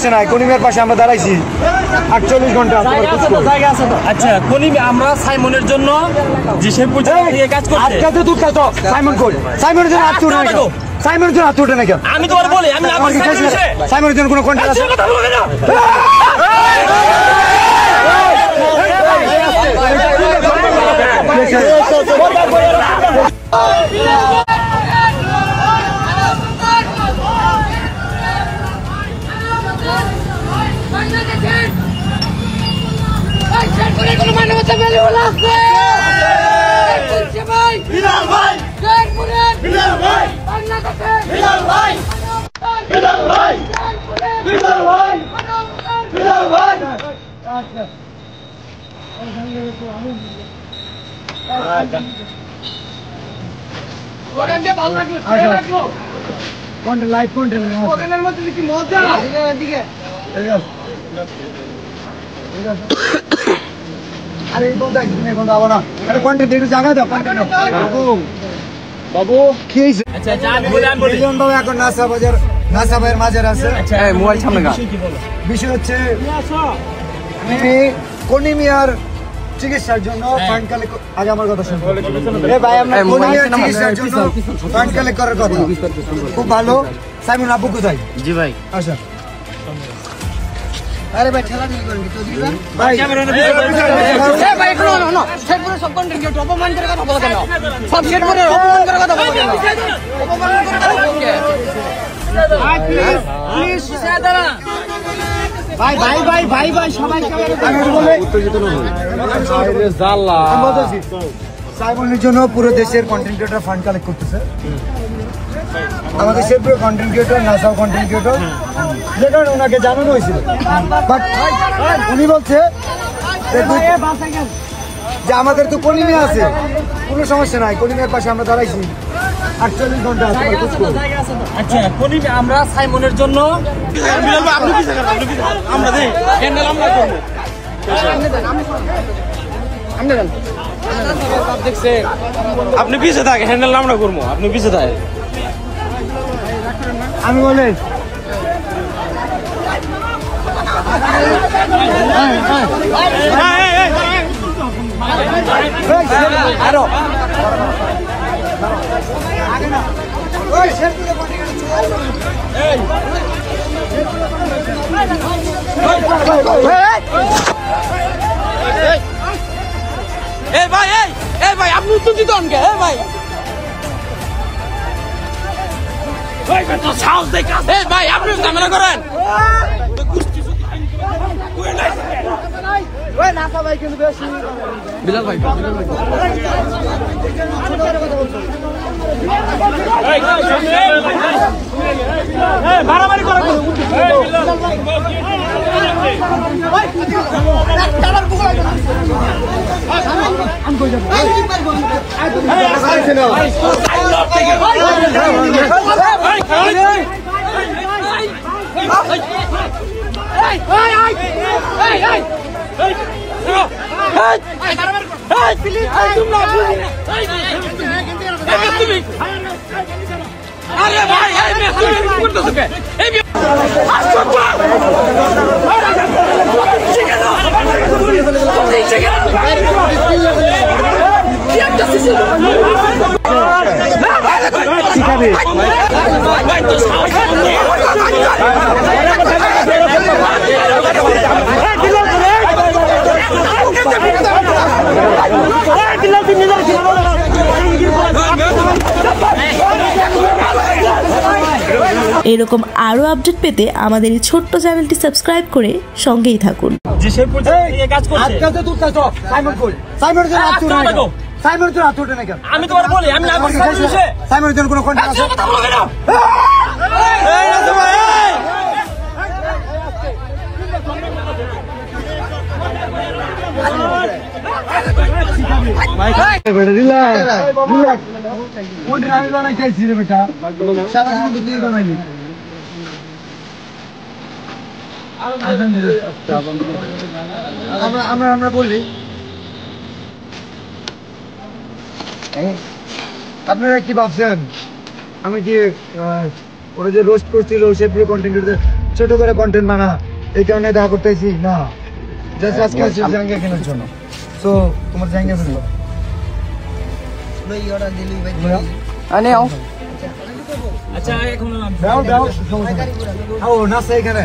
সমস্যা নাই, কনিমের পাশে আমরা দাঁড়াইছি 48 ঘন্টা। আচ্ছা কনিম আমরা সাইমনের জন্য যে সে পর্যন্ত কাজ করছে। আজকে তো তুই তো সাইমন কই? সাইমনের জন্য হাত উঠে না কেন? সাইমনের জন্য হাত উঠে না কেন? আমি তোমার বলি আমি সাইমনের জন্য কোনো কন্ট্যাক্ট আছে? কথা বলবে না। বাবু কি হয়েছে? এখন নাসা ভাইয়ের মাঝের আছে। মোবাইল সামনে বিষয় হচ্ছে আমি কনিমিয়ার চিকিৎসার জন্য ফান্ড কালেক্ট, আগে আমার কথা শুনুন ভাই, আমরা কনিমিয়ার চিকিৎসার জন্য ফান্ড কালেক্ট করার কথা। খুব ভালো। সাইমন আব্বু কোথায়? জি ভাই আচ্ছা। আরে ভাই ঠেলা ঠেলি করেন তো দিবেন ভাই। এই ভাই একটু না শেরপুরের সব কন্টেন্ট কি অপমান করে কথা বলা কেন? সব শেরপুরের অপমান করে কথা বলা কেন? অপমান করে কথা বলা কেন? ভাই প্লিজ প্লিজ সাদারা ভাই ভাই ভাই ভাই ভাই সবাই আমি বলে উত্তেজিত না হই। আরে জাল্লা আমি বলছি সাইমনের জন্য পুরো দেশের কন্টেন্ট ক্রিয়েটর ফান্ড কালেক্ট করতেছে। আমাদের শেরপুরের কন্টেন্ট ক্রিয়েটর, নাসাও কন্টেন্ট ক্রিয়েটর, যে কারণে ওনাকে জানানো হয়েছিল। বাট উনি বলছে যে আমাদের তো কনিমে আছে, কোনো সমস্যা নাই, কনিমের পাশে আমরা দাঁড়াইছি 48 ঘন্টা। আচ্ছা কনিম আমরা সাইমনের জন্য আমরা দেই ক্যান্ডেল আমরা করব। আপনি পিছে থাকে হ্যান্ডেল আমরা করবো, আপনি পিছে থাকে। আমি বলে আরো ভাই এই ভাই আপনি উত্তেজিত হন কে? ভাই সাহস দেখা ভাই আপনি ঝামেলা করেন। বিলাল ভাই মারামারি করা এরকম আরো আপডেট পেতে আমাদের এই ছোট্ট চ্যানেলটি সাবস্ক্রাইব করে সঙ্গেই থাকুন। যে সে পর্যন্ত কাজ করছে। আজকে তো তুই তো সাইমন কই? সাইমনের জন্য হাত উঠে না কেন? সাইমনের জন্য হাত উঠে না কেন? আমি তোমার বলি আমি সাইমনের জন্য কোনো কন্ট্যাক্ট আছে? কথা বলবে না। আমরা বলি আপনারা কি ভাবছেন আমি যে ওরা যে রোস্ট করছিল সে পুরো কন্টেন্ট ছোট করে কন্টেন্ট বানা, এই কারণে দেখা করতেছি না। জাস্ট আজকে আসছি জাঙ্গিয়া কেনার জন্য। সো তোমার জাঙ্গিয়া ফেলবো। আনে আও আচ্ছা এখন দাও দাও, ও নাচে এখানে।